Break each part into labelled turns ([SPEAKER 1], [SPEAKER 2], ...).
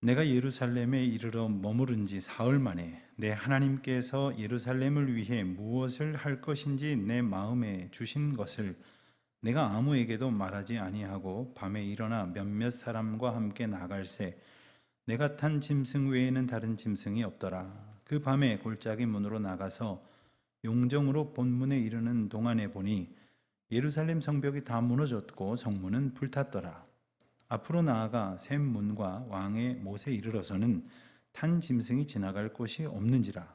[SPEAKER 1] 내가 예루살렘에 이르러 머무른 지 사흘 만에 내 하나님께서 예루살렘을 위해 무엇을 할 것인지 내 마음에 주신 것을 내가 아무에게도 말하지 아니하고 밤에 일어나 몇몇 사람과 함께 나갈새 내가 탄 짐승 외에는 다른 짐승이 없더라. 그 밤에 골짜기 문으로 나가서 용정으로 본문에 이르는 동안에 보니 예루살렘 성벽이 다 무너졌고 성문은 불탔더라. 앞으로 나아가 샘문과 왕의 못에 이르러서는 탄 짐승이 지나갈 곳이 없는지라.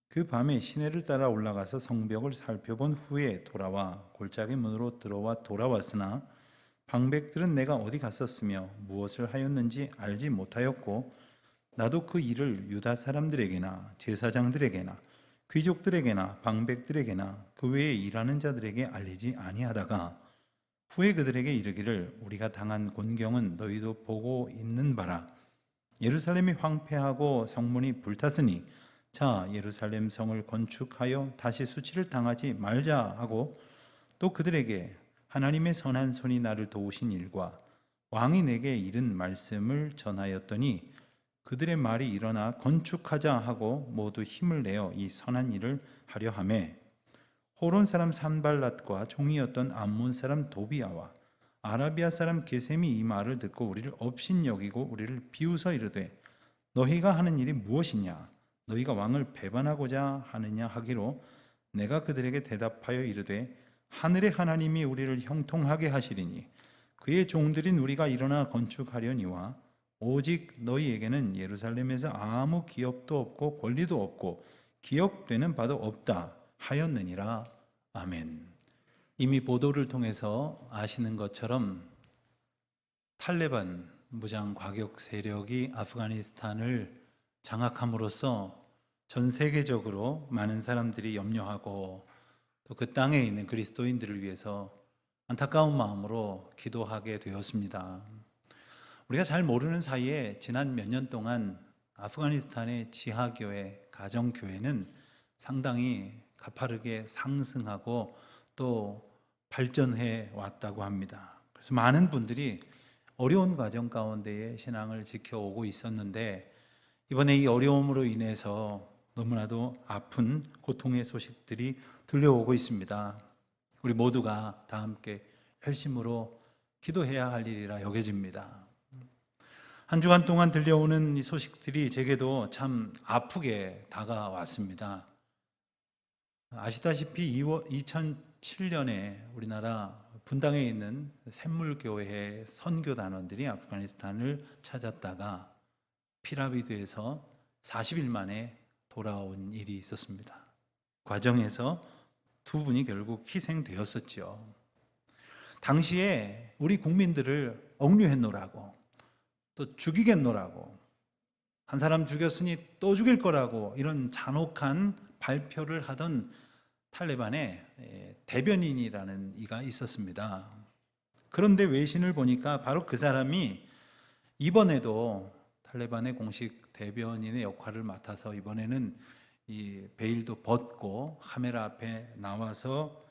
[SPEAKER 1] 그 밤에 시내를 따라 올라가서 성벽을 살펴본 후에 돌아와 골짜기 문으로 들어와 돌아왔으나 방백들은 내가 어디 갔었으며 무엇을 하였는지 알지 못하였고 나도 그 일을 유다 사람들에게나 제사장들에게나 귀족들에게나 방백들에게나 그 외에 일하는 자들에게 알리지 아니하다가 후에 그들에게 이르기를 우리가 당한 곤경은 너희도 보고 있는 바라. 예루살렘이 황폐하고 성문이 불탔으니 자 예루살렘 성을 건축하여 다시 수치를 당하지 말자 하고 또 그들에게 하나님의 선한 손이 나를 도우신 일과 왕이 내게 이른 말씀을 전하였더니 그들의 말이 일어나 건축하자 하고 모두 힘을 내어 이 선한 일을 하려 하매 호론 사람 산발랏과 종이었던 암몬 사람 도비아와 아라비아 사람 게셈이 이 말을 듣고 우리를 업신여기고 우리를 비웃어 이르되 너희가 하는 일이 무엇이냐 너희가 왕을 배반하고자 하느냐 하기로 내가 그들에게 대답하여 이르되 하늘의 하나님이 우리를 형통하게 하시리니 그의 종들인 우리가 일어나 건축하려니와 오직 너희에게는 예루살렘에서 아무 기업도 없고 권리도 없고 기억되는 바도 없다 하였느니라. 아멘. 이미 보도를 통해서 아시는 것처럼 탈레반 무장 과격 세력이 아프가니스탄을 장악함으로써 전 세계적으로 많은 사람들이 염려하고 또 그 땅에 있는 그리스도인들을 위해서 안타까운 마음으로 기도하게 되었습니다. 우리가 잘 모르는 사이에 지난 몇 년 동안 아프가니스탄의 지하교회, 가정교회는 상당히 가파르게 상승하고 또 발전해 왔다고 합니다. 그래서 많은 분들이 어려운 과정 가운데에 신앙을 지켜오고 있었는데 이번에 이 어려움으로 인해서 너무나도 아픈 고통의 소식들이 들려오고 있습니다. 우리 모두가 다 함께 열심으로 기도해야 할 일이라 여겨집니다. 한 주간 동안 들려오는 이 소식들이 제게도 참 아프게 다가왔습니다. 아시다시피 2007년에 우리나라 분당에 있는 샘물교회 선교단원들이 아프가니스탄을 찾았다가 피라미드에서 40일 만에 돌아온 일이 있었습니다. 과정에서 두 분이 결국 희생되었었죠. 당시에 우리 국민들을 억류했노라고 또 죽이겠노라고 한 사람 죽였으니 또 죽일 거라고 이런 잔혹한 발표를 하던 탈레반의 대변인이라는 이가 있었습니다. 그런데 외신을 보니까 바로 그 사람이 이번에도 탈레반의 공식 대변인의 역할을 맡아서 이번에는 이 베일도 벗고 카메라 앞에 나와서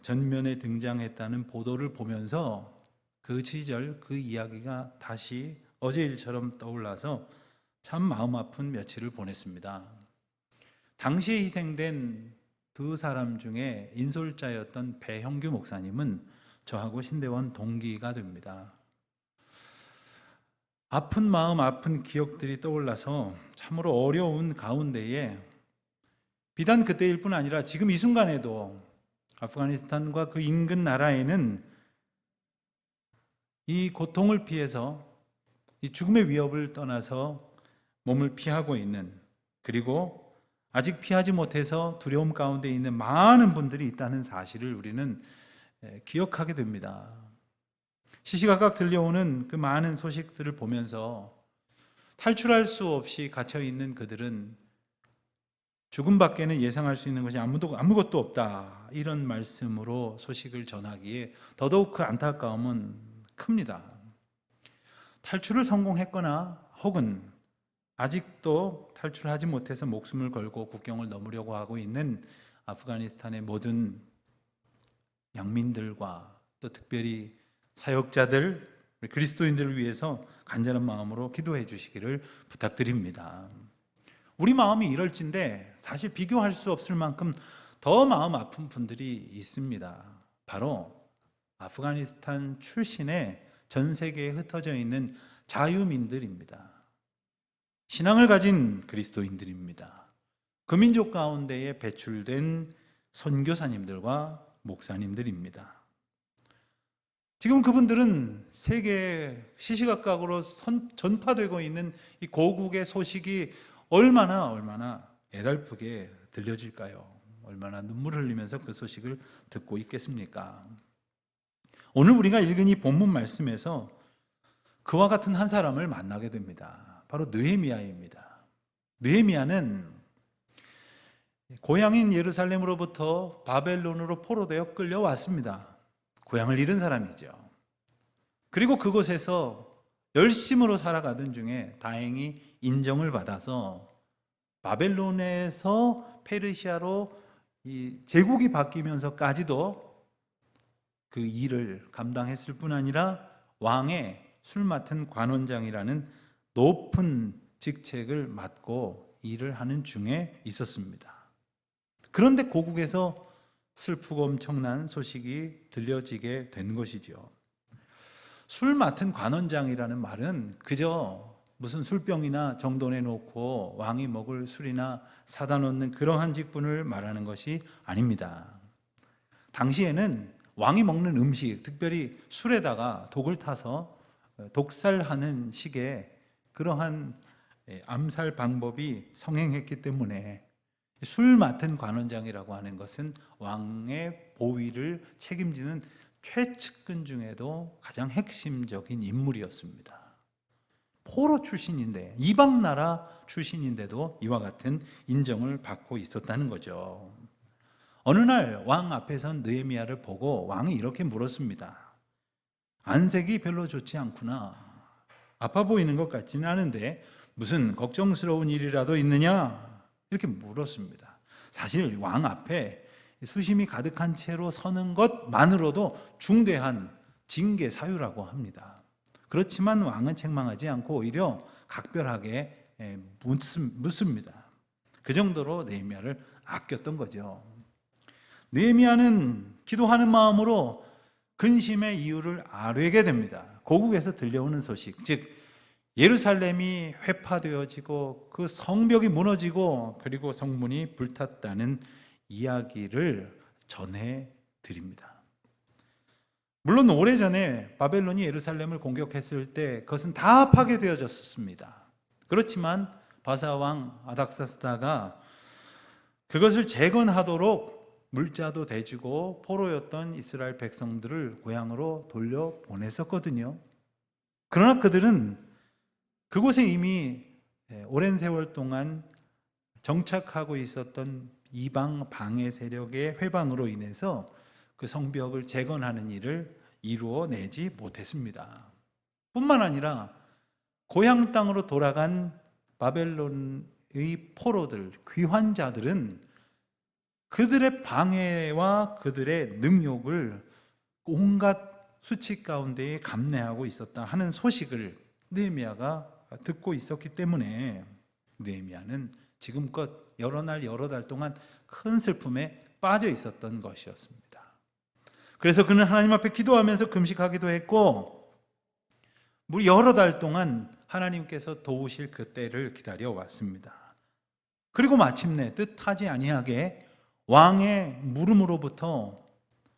[SPEAKER 1] 전면에 등장했다는 보도를 보면서 그 시절 그 이야기가 다시 어제 일처럼 떠올라서 참 마음 아픈 며칠을 보냈습니다. 당시에 희생된 두 사람 중에 인솔자였던 배형규 목사님은 저하고 신대원 동기가 됩니다. 아픈 마음, 아픈 기억들이 떠올라서 참으로 어려운 가운데에 비단 그때일 뿐 아니라 지금 이 순간에도 아프가니스탄과 그 인근 나라에는 이 고통을 피해서 이 죽음의 위협을 떠나서 몸을 피하고 있는 그리고 아직 피하지 못해서 두려움 가운데 있는 많은 분들이 있다는 사실을 우리는 기억하게 됩니다. 시시각각 들려오는 그 많은 소식들을 보면서 탈출할 수 없이 갇혀 있는 그들은 죽음밖에는 예상할 수 있는 것이 아무것도 없다 이런 말씀으로 소식을 전하기에 더더욱 그 안타까움은 큽니다. 탈출을 성공했거나 혹은 아직도 탈출하지 못해서 목숨을 걸고 국경을 넘으려고 하고 있는 아프가니스탄의 모든 양민들과 또 특별히 사역자들 우리 그리스도인들을 위해서 간절한 마음으로 기도해 주시기를 부탁드립니다. 우리 마음이 이럴진데 사실 비교할 수 없을 만큼 더 마음 아픈 분들이 있습니다. 바로 아프가니스탄 출신의 전 세계에 흩어져 있는 자유민들입니다. 신앙을 가진 그리스도인들입니다. 그 민족 가운데에 배출된 선교사님들과 목사님들입니다. 지금 그분들은 세계 시시각각으로 전파되고 있는 이 고국의 소식이 얼마나 애달프게 들려질까요? 얼마나 눈물을 흘리면서 그 소식을 듣고 있겠습니까? 오늘 우리가 읽은 이 본문 말씀에서 그와 같은 한 사람을 만나게 됩니다. 바로 느헤미야입니다. 느헤미야는 고향인 예루살렘으로부터 바벨론으로 포로되어 끌려왔습니다. 고향을 잃은 사람이죠. 그리고 그곳에서 열심으로 살아가던 중에 다행히 인정을 받아서 바벨론에서 페르시아로 이 제국이 바뀌면서까지도 그 일을 감당했을 뿐 아니라 왕의 술 맡은 관원장이라는 높은 직책을 맡고 일을 하는 중에 있었습니다. 그런데 고국에서 슬프고 엄청난 소식이 들려지게 된 것이죠. 술 맡은 관원장이라는 말은 그저 무슨 술병이나 정돈해 놓고 왕이 먹을 술이나 사다 놓는 그러한 직분을 말하는 것이 아닙니다. 당시에는 왕이 먹는 음식, 특별히 술에다가 독을 타서 독살하는 식의 그러한 암살 방법이 성행했기 때문에 술 맡은 관원장이라고 하는 것은 왕의 보위를 책임지는 최측근 중에도 가장 핵심적인 인물이었습니다. 포로 출신인데, 이방 나라 출신인데도 이와 같은 인정을 받고 있었다는 거죠. 어느 날 왕 앞에 선 느헤미야를 보고 왕이 이렇게 물었습니다. 안색이 별로 좋지 않구나. 아파 보이는 것 같지는 않은데 무슨 걱정스러운 일이라도 있느냐? 이렇게 물었습니다. 사실 왕 앞에 수심이 가득한 채로 서는 것만으로도 중대한 징계 사유라고 합니다. 그렇지만 왕은 책망하지 않고 오히려 각별하게 묻습니다. 그 정도로 느헤미야를 아꼈던 거죠. 느헤미야는 기도하는 마음으로 근심의 이유를 알게 됩니다. 고국에서 들려오는 소식, 즉 예루살렘이 회파되어지고 그 성벽이 무너지고 그리고 성문이 불탔다는 이야기를 전해 드립니다. 물론 오래전에 바벨론이 예루살렘을 공격했을 때 그것은 다 파괴되어졌습니다. 그렇지만 바사왕 아닥사스다가 그것을 재건하도록 물자도 대주고 포로였던 이스라엘 백성들을 고향으로 돌려보냈었거든요. 그러나 그들은 그곳에 이미 오랜 세월 동안 정착하고 있었던 이방 방해 세력의 회방으로 인해서 그 성벽을 재건하는 일을 이루어내지 못했습니다. 뿐만 아니라 고향 땅으로 돌아간 바벨론의 포로들, 귀환자들은 그들의 방해와 그들의 능욕을 온갖 수치 가운데에 감내하고 있었다 하는 소식을 느헤미야가 듣고 있었기 때문에 느헤미야는 지금껏 여러 날 여러 달 동안 큰 슬픔에 빠져 있었던 것이었습니다. 그래서 그는 하나님 앞에 기도하면서 금식하기도 했고 여러 달 동안 하나님께서 도우실 그 때를 기다려 왔습니다. 그리고 마침내 뜻하지 아니하게 왕의 물음으로부터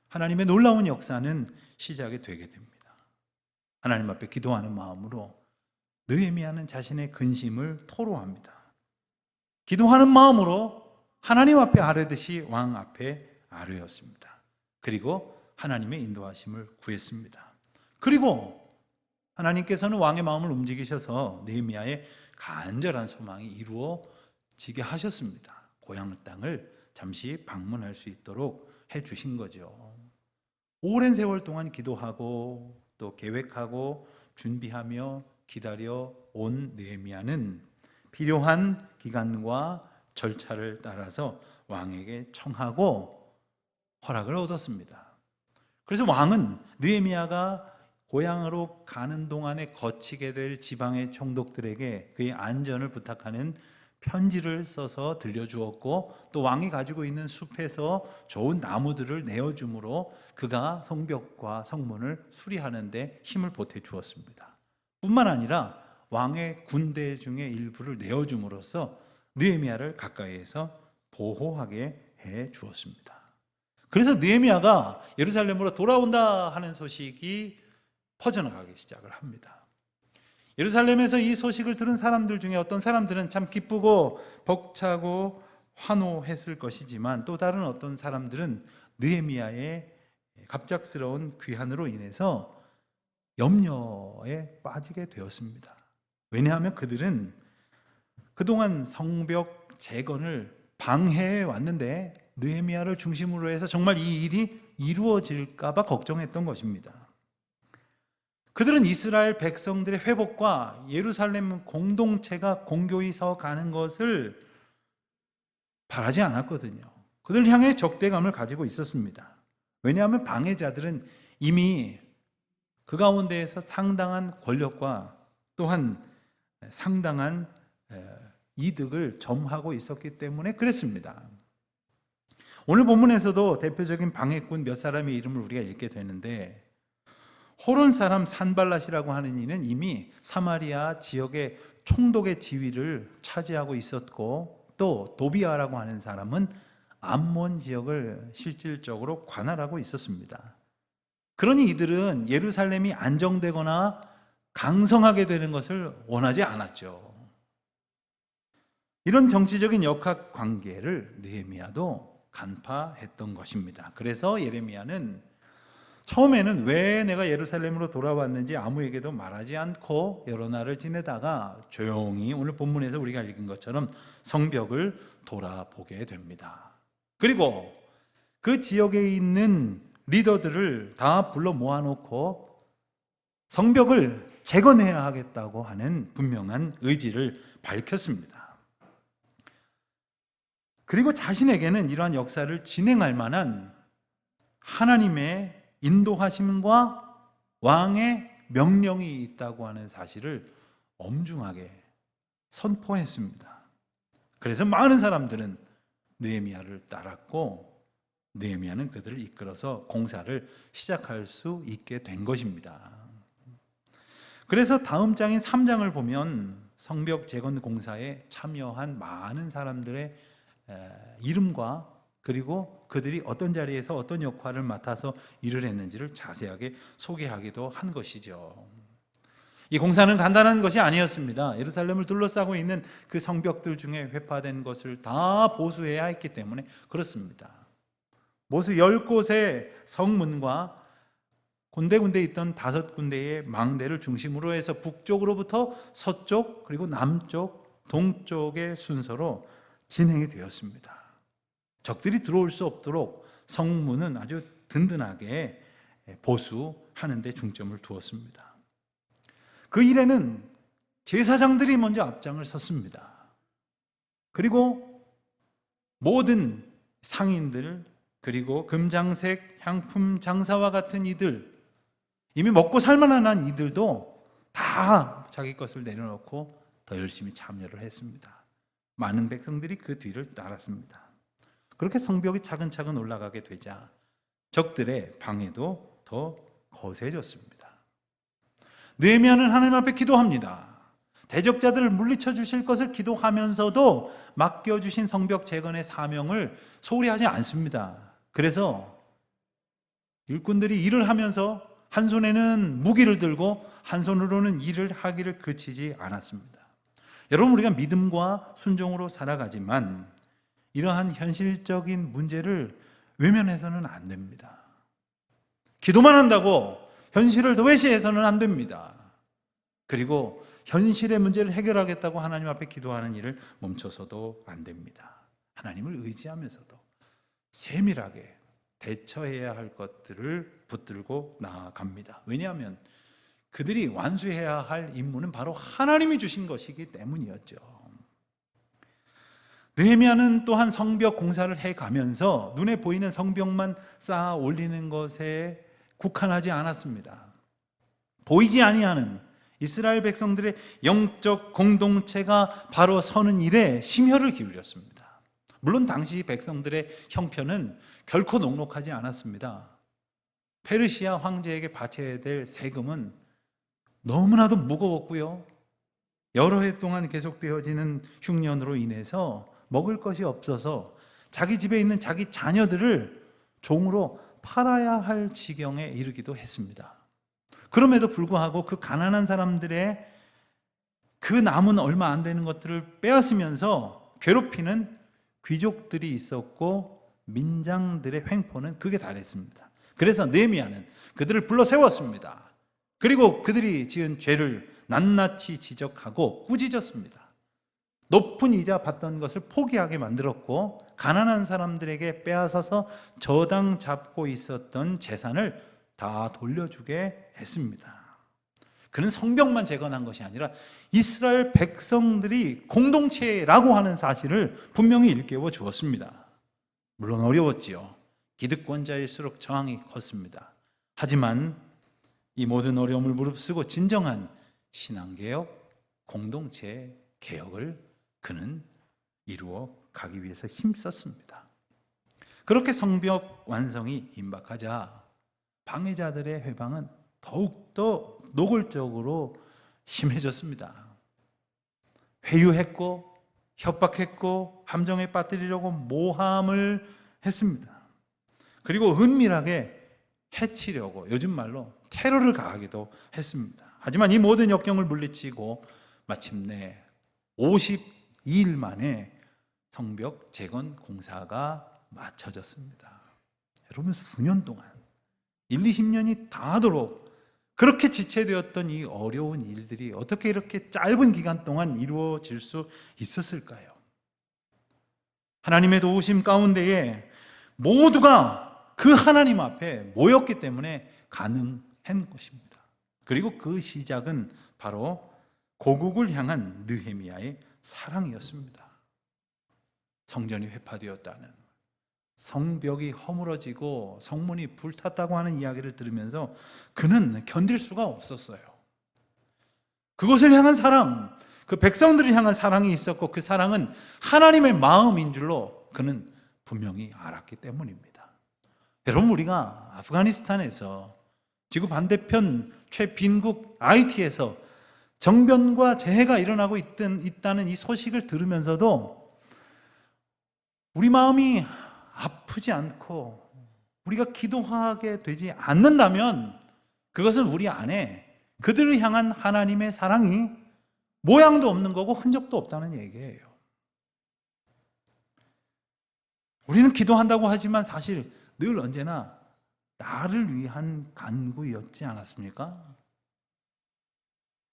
[SPEAKER 1] 하나님의 놀라운 역사는 시작이 되게 됩니다. 하나님 앞에 기도하는 마음으로 느헤미야는 자신의 근심을 토로합니다. 기도하는 마음으로 하나님 앞에 아뢰듯이 왕 앞에 아뢰었습니다. 그리고 하나님의 인도하심을 구했습니다. 그리고 하나님께서는 왕의 마음을 움직이셔서 느헤미야의 간절한 소망이 이루어지게 하셨습니다. 고향 땅을 잠시 방문할 수 있도록 해주신 거죠. 오랜 세월 동안 기도하고 또 계획하고 준비하며 기다려 온 느헤미야는 필요한 기간과 절차를 따라서 왕에게 청하고 허락을 얻었습니다. 그래서 왕은 느헤미야가 고향으로 가는 동안에 거치게 될 지방의 총독들에게 그의 안전을 부탁하는 편지를 써서 들려주었고, 또 왕이 가지고 있는 숲에서 좋은 나무들을 내어줌으로 그가 성벽과 성문을 수리하는 데 힘을 보태 주었습니다. 뿐만 아니라 왕의 군대 중에 일부를 내어줌으로써 느헤미야를 가까이에서 보호하게 해 주었습니다. 그래서 느헤미야가 예루살렘으로 돌아온다 하는 소식이 퍼져나가기 시작을 합니다. 예루살렘에서 이 소식을 들은 사람들 중에 어떤 사람들은 참 기쁘고 벅차고 환호했을 것이지만, 또 다른 어떤 사람들은 느헤미야의 갑작스러운 귀환으로 인해서 염려에 빠지게 되었습니다. 왜냐하면 그들은 그동안 성벽 재건을 방해해 왔는데 느헤미야를 중심으로 해서 정말 이 일이 이루어질까 봐 걱정했던 것입니다. 그들은 이스라엘 백성들의 회복과 예루살렘 공동체가 공교히 서 가는 것을 바라지 않았거든요. 그들 향해 적대감을 가지고 있었습니다. 왜냐하면 방해자들은 이미 그 가운데에서 상당한 권력과 또한 상당한 이득을 점하고 있었기 때문에 그랬습니다. 오늘 본문에서도 대표적인 방해꾼 몇 사람의 이름을 우리가 읽게 되는데, 호론 사람 산발랏이라고 하는 이는 이미 사마리아 지역의 총독의 지위를 차지하고 있었고, 또 도비아라고 하는 사람은 암몬 지역을 실질적으로 관할하고 있었습니다. 그러니 이들은 예루살렘이 안정되거나 강성하게 되는 것을 원하지 않았죠. 이런 정치적인 역학 관계를 느헤미야도 간파했던 것입니다. 그래서 예레미야는 처음에는 왜 내가 예루살렘으로 돌아왔는지 아무에게도 말하지 않고 여러 날을 지내다가 조용히 오늘 본문에서 우리가 읽은 것처럼 성벽을 돌아보게 됩니다. 그리고 그 지역에 있는 리더들을 다 불러 모아놓고 성벽을 재건해야 하겠다고 하는 분명한 의지를 밝혔습니다. 그리고 자신에게는 이러한 역사를 진행할 만한 하나님의 인도하심과 왕의 명령이 있다고 하는 사실을 엄중하게 선포했습니다. 그래서 많은 사람들은 느헤미야를 따랐고, 느헤미야는 그들을 이끌어서 공사를 시작할 수 있게 된 것입니다. 그래서 다음 장인 3장을 보면 성벽 재건 공사에 참여한 많은 사람들의 이름과 그리고 그들이 어떤 자리에서 어떤 역할을 맡아서 일을 했는지를 자세하게 소개하기도 한 것이죠. 이 공사는 간단한 것이 아니었습니다. 예루살렘을 둘러싸고 있는 그 성벽들 중에 회파된 것을 다 보수해야 했기 때문에 그렇습니다. 모두 10곳의 성문과 군데군데 있던 5군데의 망대를 중심으로 해서 북쪽으로부터 서쪽, 그리고 남쪽, 동쪽의 순서로 진행이 되었습니다. 적들이 들어올 수 없도록 성문은 아주 든든하게 보수하는 데 중점을 두었습니다. 그 일에는 제사장들이 먼저 앞장을 섰습니다. 그리고 모든 상인들, 그리고 금장색 향품 장사와 같은 이들, 이미 먹고 살만한 이들도 다 자기 것을 내려놓고 더 열심히 참여를 했습니다. 많은 백성들이 그 뒤를 따랐습니다. 그렇게 성벽이 차근차근 올라가게 되자 적들의 방해도 더 거세졌습니다. 느헤미야는 하나님 앞에 기도합니다. 대적자들을 물리쳐 주실 것을 기도하면서도 맡겨주신 성벽 재건의 사명을 소홀히 하지 않습니다. 그래서 일꾼들이 일을 하면서 한 손에는 무기를 들고 한 손으로는 일을 하기를 그치지 않았습니다. 여러분, 우리가 믿음과 순종으로 살아가지만 이러한 현실적인 문제를 외면해서는 안 됩니다. 기도만 한다고 현실을 도외시해서는 안 됩니다. 그리고 현실의 문제를 해결하겠다고 하나님 앞에 기도하는 일을 멈춰서도 안 됩니다. 하나님을 의지하면서도 세밀하게 대처해야 할 것들을 붙들고 나아갑니다. 왜냐하면 그들이 완수해야 할 임무는 바로 하나님이 주신 것이기 때문이었죠. 느헤미야는 또한 성벽 공사를 해가면서 눈에 보이는 성벽만 쌓아 올리는 것에 국한하지 않았습니다. 보이지 아니하는 이스라엘 백성들의 영적 공동체가 바로 서는 일에 심혈을 기울였습니다. 물론 당시 백성들의 형편은 결코 녹록하지 않았습니다. 페르시아 황제에게 바쳐야 될 세금은 너무나도 무거웠고요, 여러 해 동안 계속되어지는 흉년으로 인해서 먹을 것이 없어서 자기 집에 있는 자기 자녀들을 종으로 팔아야 할 지경에 이르기도 했습니다. 그럼에도 불구하고 그 가난한 사람들의 그 남은 얼마 안 되는 것들을 빼앗으면서 괴롭히는 귀족들이 있었고, 민장들의 횡포는 극에 달했습니다. 그래서 느헤미야는 그들을 불러 세웠습니다. 그리고 그들이 지은 죄를 낱낱이 지적하고 꾸짖었습니다. 높은 이자 받던 것을 포기하게 만들었고, 가난한 사람들에게 빼앗아서 저당 잡고 있었던 재산을 다 돌려주게 했습니다. 그는 성벽만 재건한 것이 아니라 이스라엘 백성들이 공동체라고 하는 사실을 분명히 일깨워 주었습니다. 물론 어려웠지요. 기득권자일수록 저항이 컸습니다. 하지만 이 모든 어려움을 무릅쓰고 진정한 신앙개혁, 공동체 개혁을 그는 이루어 가기 위해서 힘썼습니다. 그렇게 성벽 완성이 임박하자 방해자들의 회방은 더욱더 노골적으로 심해졌습니다. 회유했고 협박했고 함정에 빠뜨리려고 모함을 했습니다. 그리고 은밀하게 해치려고 요즘 말로 테러를 가하기도 했습니다. 하지만 이 모든 역경을 물리치고 마침내 52일 만에 성벽 재건 공사가 마쳐졌습니다. 여러분, 수년 동안 1, 20년이 다하도록 그렇게 지체되었던 이 어려운 일들이 어떻게 이렇게 짧은 기간 동안 이루어질 수 있었을까요? 하나님의 도우심 가운데에 모두가 그 하나님 앞에 모였기 때문에 가능한 것입니다. 그리고 그 시작은 바로 고국을 향한 느헤미야의 사랑이었습니다. 성전이 회파되었다는, 성벽이 허물어지고 성문이 불탔다고 하는 이야기를 들으면서 그는 견딜 수가 없었어요. 그것을 향한 사랑, 그 백성들을 향한 사랑이 있었고, 그 사랑은 하나님의 마음인 줄로 그는 분명히 알았기 때문입니다. 여러분, 우리가 아프가니스탄에서 지구 반대편 최빈국 IT에서 정변과 재해가 일어나고 있다는 이 소식을 들으면서도 우리 마음이 아프지 않고 우리가 기도하게 되지 않는다면 그것은 우리 안에 그들을 향한 하나님의 사랑이 모양도 없는 거고 흔적도 없다는 얘기예요. 우리는 기도한다고 하지만 사실 늘 언제나 나를 위한 간구였지 않았습니까?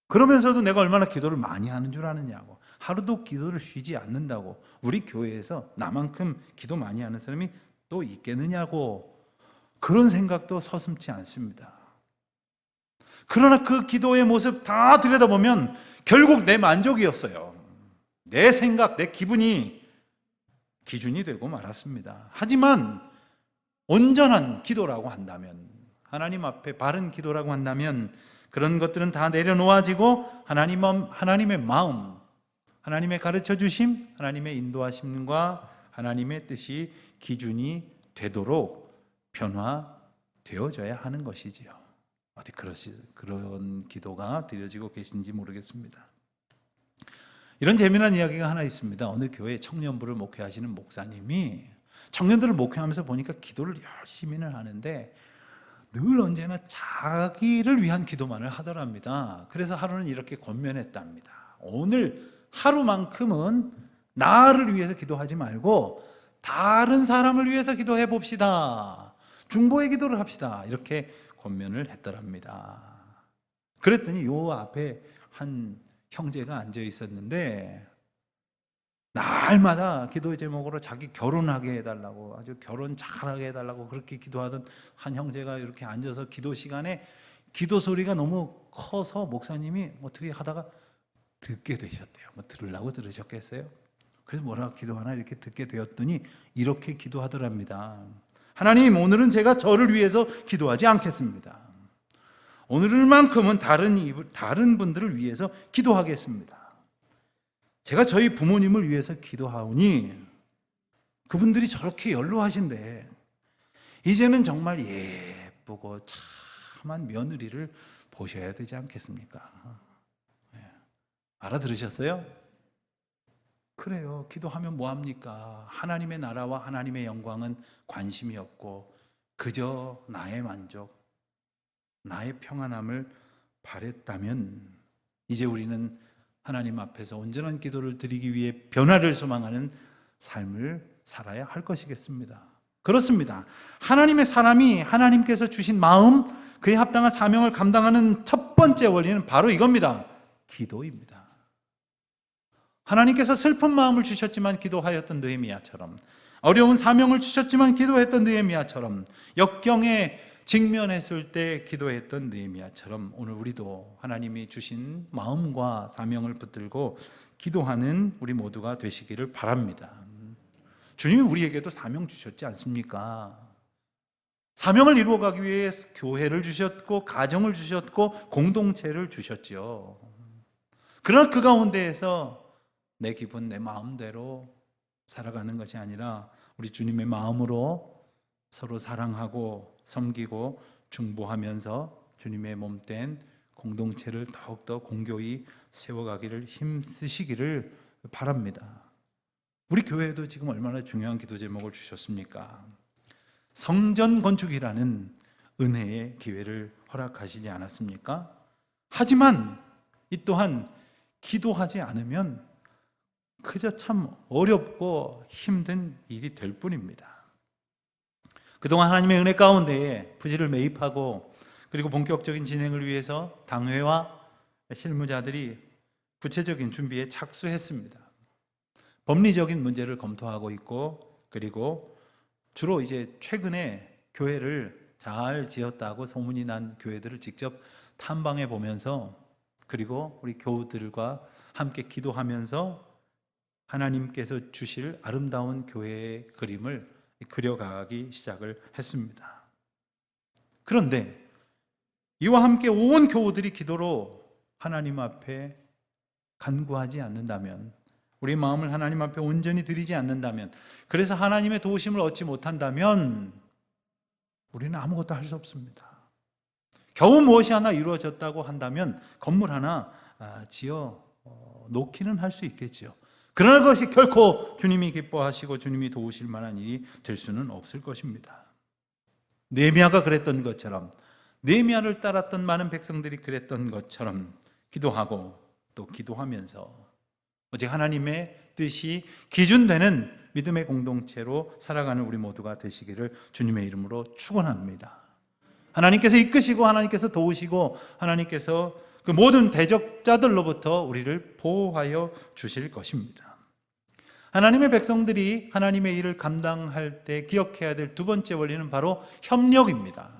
[SPEAKER 1] 그러면서도 내가 얼마나 기도를 많이 하는 줄 아느냐고, 하루도 기도를 쉬지 않는다고, 우리 교회에서 나만큼 기도 많이 하는 사람이 또 있겠느냐고, 그런 생각도 서슴지 않습니다. 그러나 그 기도의 모습 다 들여다보면 결국 내 만족이었어요. 내 생각, 내 기분이 기준이 되고 말았습니다. 하지만 온전한 기도라고 한다면, 하나님 앞에 바른 기도라고 한다면 그런 것들은 다 내려놓아지고 하나님의 마음, 하나님의 가르쳐 주심, 하나님의 인도하심과 하나님의 뜻이 기준이 되도록 변화되어져야 하는 것이지요. 어디 그런 기도가 드려지고 계신지 모르겠습니다. 이런 재미난 이야기가 하나 있습니다. 어느 교회 청년부를 목회하시는 목사님이 청년들을 목회하면서 보니까 기도를 열심히는 하는데 늘 언제나 자기를 위한 기도만을 하더랍니다. 그래서 하루는 이렇게 권면했답니다. 오늘 하루만큼은 나를 위해서 기도하지 말고 다른 사람을 위해서 기도해 봅시다. 중보의 기도를 합시다. 이렇게 권면을 했더랍니다. 그랬더니 요 앞에 한 형제가 앉아 있었는데 날마다 기도의 제목으로 자기 결혼하게 해달라고, 아주 결혼 잘하게 해달라고 그렇게 기도하던 한 형제가 이렇게 앉아서 기도 시간에 기도 소리가 너무 커서 목사님이 어떻게 하다가 듣게 되셨대요. 뭐 들으려고 들으셨겠어요? 그래서 뭐라고 기도하나 이렇게 듣게 되었더니 이렇게 기도하더랍니다. 하나님, 오늘은 제가 저를 위해서 기도하지 않겠습니다. 오늘만큼은 다른 분들을 위해서 기도하겠습니다. 제가 저희 부모님을 위해서 기도하오니 그분들이 저렇게 연로하신데 이제는 정말 예쁘고 참한 며느리를 보셔야 되지 않겠습니까? 알아들으셨어요? 그래요. 기도하면 뭐합니까? 하나님의 나라와 하나님의 영광은 관심이 없고 그저 나의 만족, 나의 평안함을 바랬다면 이제 우리는 하나님 앞에서 온전한 기도를 드리기 위해 변화를 소망하는 삶을 살아야 할 것이겠습니다. 그렇습니다. 하나님의 사람이 하나님께서 주신 마음, 그에 합당한 사명을 감당하는 첫 번째 원리는 바로 이겁니다. 기도입니다. 하나님께서 슬픈 마음을 주셨지만 기도하였던 느헤미야처럼, 어려운 사명을 주셨지만 기도했던 느헤미야처럼, 역경에 직면했을 때 기도했던 느헤미야처럼 오늘 우리도 하나님이 주신 마음과 사명을 붙들고 기도하는 우리 모두가 되시기를 바랍니다. 주님이 우리에게도 사명 주셨지 않습니까? 사명을 이루어가기 위해 교회를 주셨고 가정을 주셨고 공동체를 주셨죠. 그러나 그 가운데에서 내 기분, 내 마음대로 살아가는 것이 아니라 우리 주님의 마음으로 서로 사랑하고 섬기고 중보하면서 주님의 몸된 공동체를 더욱더 공교히 세워가기를 힘쓰시기를 바랍니다. 우리 교회에도 지금 얼마나 중요한 기도 제목을 주셨습니까? 성전 건축이라는 은혜의 기회를 허락하시지 않았습니까? 하지만 이 또한 기도하지 않으면 그저 참 어렵고 힘든 일이 될 뿐입니다. 그동안 하나님의 은혜 가운데에 부지를 매입하고 그리고 본격적인 진행을 위해서 당회와 실무자들이 구체적인 준비에 착수했습니다. 법리적인 문제를 검토하고 있고 그리고 주로 이제 최근에 교회를 잘 지었다고 소문이 난 교회들을 직접 탐방해 보면서 그리고 우리 교우들과 함께 기도하면서 하나님께서 주실 아름다운 교회의 그림을 그려가기 시작을 했습니다. 그런데 이와 함께 온 교우들이 기도로 하나님 앞에 간구하지 않는다면, 우리 마음을 하나님 앞에 온전히 드리지 않는다면, 그래서 하나님의 도우심을 얻지 못한다면 우리는 아무것도 할 수 없습니다. 겨우 무엇이 하나 이루어졌다고 한다면 건물 하나 지어 놓기는 할 수 있겠죠. 그러나 그것이 결코 주님이 기뻐하시고 주님이 도우실 만한 일이 될 수는 없을 것입니다. 느헤미야가 그랬던 것처럼, 느헤미야를 따랐던 많은 백성들이 그랬던 것처럼 기도하고 또 기도하면서 오직 하나님의 뜻이 기준되는 믿음의 공동체로 살아가는 우리 모두가 되시기를 주님의 이름으로 축원합니다. 하나님께서 이끄시고 하나님께서 도우시고 하나님께서 그 모든 대적자들로부터 우리를 보호하여 주실 것입니다. 하나님의 백성들이 하나님의 일을 감당할 때 기억해야 될 두 번째 원리는 바로 협력입니다.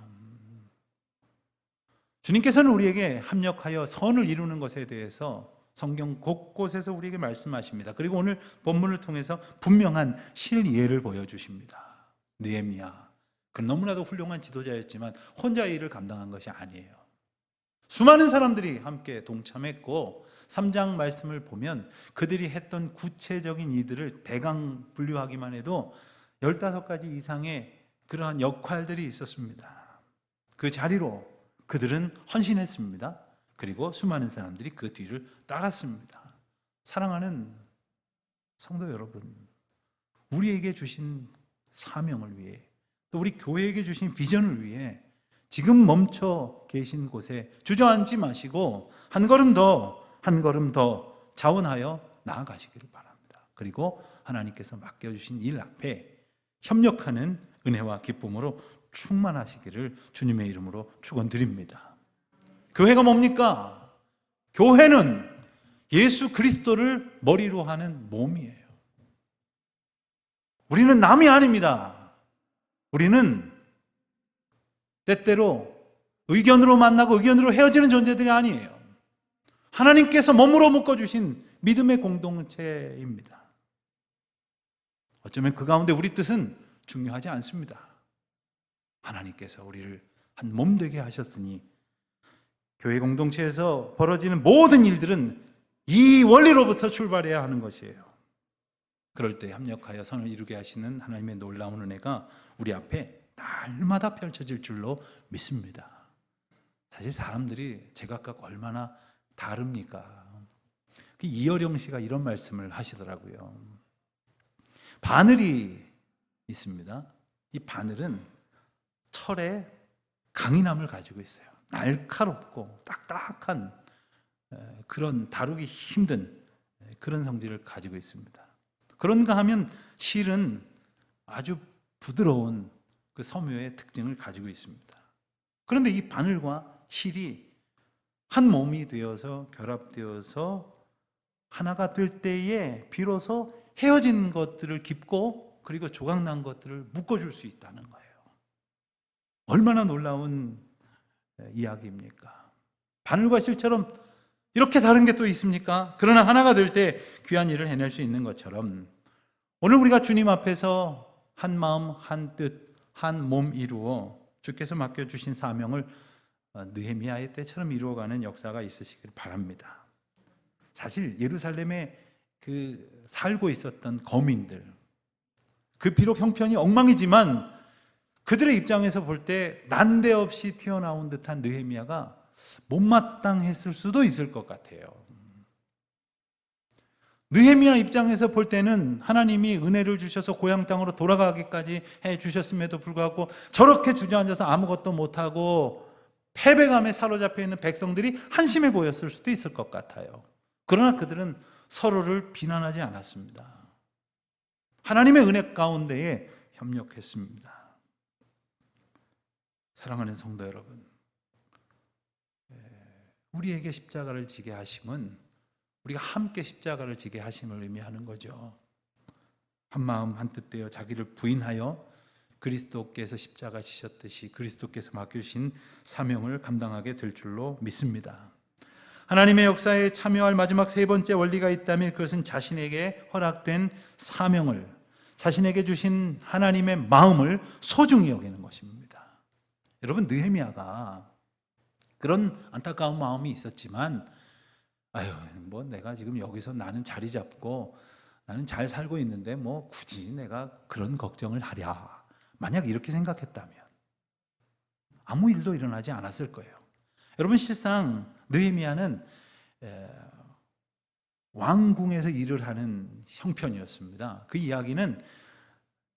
[SPEAKER 1] 주님께서는 우리에게 합력하여 선을 이루는 것에 대해서 성경 곳곳에서 우리에게 말씀하십니다. 그리고 오늘 본문을 통해서 분명한 실예를 보여주십니다. 느헤미야, 그 너무나도 훌륭한 지도자였지만 혼자 일을 감당한 것이 아니에요. 수많은 사람들이 함께 동참했고 3장 말씀을 보면 그들이 했던 구체적인 이들을 대강 분류하기만 해도 15가지 이상의 그러한 역할들이 있었습니다. 그 자리로 그들은 헌신했습니다. 그리고 수많은 사람들이 그 뒤를 따랐습니다. 사랑하는 성도 여러분, 우리에게 주신 사명을 위해 또 우리 교회에게 주신 비전을 위해 지금 멈춰 계신 곳에 주저앉지 마시고 한 걸음 더 자원하여 나아가시기를 바랍니다. 그리고 하나님께서 맡겨주신 일 앞에 협력하는 은혜와 기쁨으로 충만하시기를 주님의 이름으로 축원드립니다. 교회가 뭡니까? 교회는 예수 그리스도를 머리로 하는 몸이에요. 우리는 남이 아닙니다. 우리는 때때로 의견으로 만나고 의견으로 헤어지는 존재들이 아니에요. 하나님께서 몸으로 묶어주신 믿음의 공동체입니다. 어쩌면 그 가운데 우리 뜻은 중요하지 않습니다. 하나님께서 우리를 한 몸 되게 하셨으니 교회 공동체에서 벌어지는 모든 일들은 이 원리로부터 출발해야 하는 것이에요. 그럴 때 협력하여 선을 이루게 하시는 하나님의 놀라운 은혜가 우리 앞에 날마다 펼쳐질 줄로 믿습니다. 사실 사람들이 제각각 얼마나 다릅니까? 이어령 씨가 이런 말씀을 하시더라고요. 바늘이 있습니다. 이 바늘은 철의 강인함을 가지고 있어요. 날카롭고 딱딱한 그런 다루기 힘든 그런 성질을 가지고 있습니다. 그런가 하면 실은 아주 부드러운 그 섬유의 특징을 가지고 있습니다. 그런데 이 바늘과 실이 한 몸이 되어서 결합되어서 하나가 될 때에 비로소 헤어진 것들을 깁고 그리고 조각난 것들을 묶어줄 수 있다는 거예요. 얼마나 놀라운 이야기입니까? 바늘과 실처럼 이렇게 다른 게 또 있습니까? 그러나 하나가 될 때 귀한 일을 해낼 수 있는 것처럼 오늘 우리가 주님 앞에서 한 마음, 한 뜻, 한 몸 이루어 주께서 맡겨주신 사명을 느헤미야의 때처럼 이루어가는 역사가 있으시길 바랍니다. 사실 예루살렘에 그 살고 있었던 거민들, 그 비록 형편이 엉망이지만 그들의 입장에서 볼 때 난데없이 튀어나온 듯한 느헤미야가 못마땅했을 수도 있을 것 같아요. 느헤미야 입장에서 볼 때는 하나님이 은혜를 주셔서 고향 땅으로 돌아가기까지 해 주셨음에도 불구하고 저렇게 주저앉아서 아무것도 못하고 패배감에 사로잡혀 있는 백성들이 한심해 보였을 수도 있을 것 같아요. 그러나 그들은 서로를 비난하지 않았습니다. 하나님의 은혜 가운데에 협력했습니다. 사랑하는 성도 여러분, 우리에게 십자가를 지게 하심은 우리가 함께 십자가를 지게 하심을 의미하는 거죠. 한 마음 한 뜻 되어 자기를 부인하여 그리스도께서 십자가 지셨듯이 그리스도께서 맡겨주신 사명을 감당하게 될 줄로 믿습니다. 하나님의 역사에 참여할 마지막 세 번째 원리가 있다면 그것은 자신에게 허락된 사명을, 자신에게 주신 하나님의 마음을 소중히 여기는 것입니다. 여러분, 느헤미야가 그런 안타까운 마음이 있었지만 뭐 내가 지금 여기서 나는 자리 잡고 나는 잘 살고 있는데 뭐 굳이 내가 그런 걱정을 하랴, 만약 이렇게 생각했다면 아무 일도 일어나지 않았을 거예요. 여러분, 실상 느헤미야는 왕궁에서 일을 하는 형편이었습니다. 그 이야기는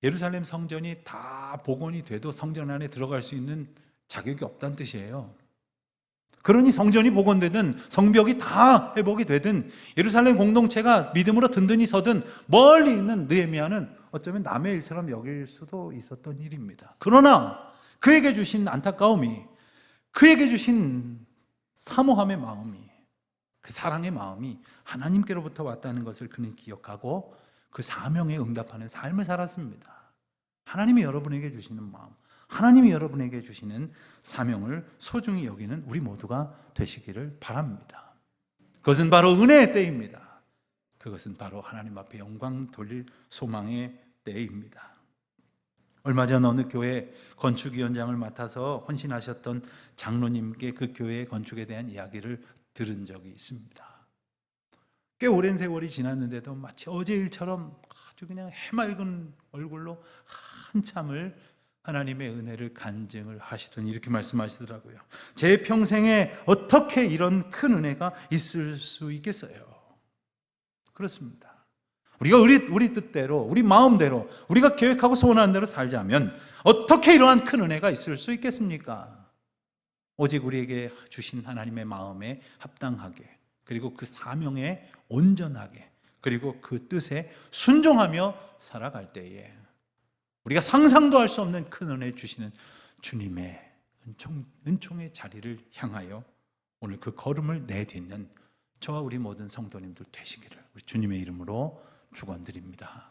[SPEAKER 1] 예루살렘 성전이 다 복원이 돼도 성전 안에 들어갈 수 있는 자격이 없다는 뜻이에요. 그러니 성전이 복원되든 성벽이 다 회복이 되든 예루살렘 공동체가 믿음으로 든든히 서든 멀리 있는 느헤미야는 어쩌면 남의 일처럼 여길 수도 있었던 일입니다. 그러나 그에게 주신 안타까움이, 그에게 주신 사모함의 마음이, 그 사랑의 마음이 하나님께로부터 왔다는 것을 그는 기억하고 그 사명에 응답하는 삶을 살았습니다. 하나님이 여러분에게 주시는 마음, 하나님이 여러분에게 주시는 사명을 소중히 여기는 우리 모두가 되시기를 바랍니다. 그것은 바로 은혜의 때입니다. 그것은 바로 하나님 앞에 영광 돌릴 소망의 때입니다. 얼마 전 어느 교회 건축위원장을 맡아서 헌신하셨던 장로님께 그 교회의 건축에 대한 이야기를 들은 적이 있습니다. 꽤 오랜 세월이 지났는데도 마치 어제 일처럼 아주 그냥 해맑은 얼굴로 한참을 하나님의 은혜를 간증을 하시더니 이렇게 말씀하시더라고요. 제 평생에 어떻게 이런 큰 은혜가 있을 수 있겠어요? 그렇습니다. 우리가 우리 뜻대로, 우리 마음대로, 우리가 계획하고 소원하는 대로 살자면 어떻게 이러한 큰 은혜가 있을 수 있겠습니까? 오직 우리에게 주신 하나님의 마음에 합당하게, 그리고 그 사명에 온전하게, 그리고 그 뜻에 순종하며 살아갈 때에 우리가 상상도 할 수 없는 큰 은혜 주시는 주님의 은총의 자리를 향하여 오늘 그 걸음을 내딛는 저와 우리 모든 성도님들 되시기를 우리 주님의 이름으로 축원드립니다.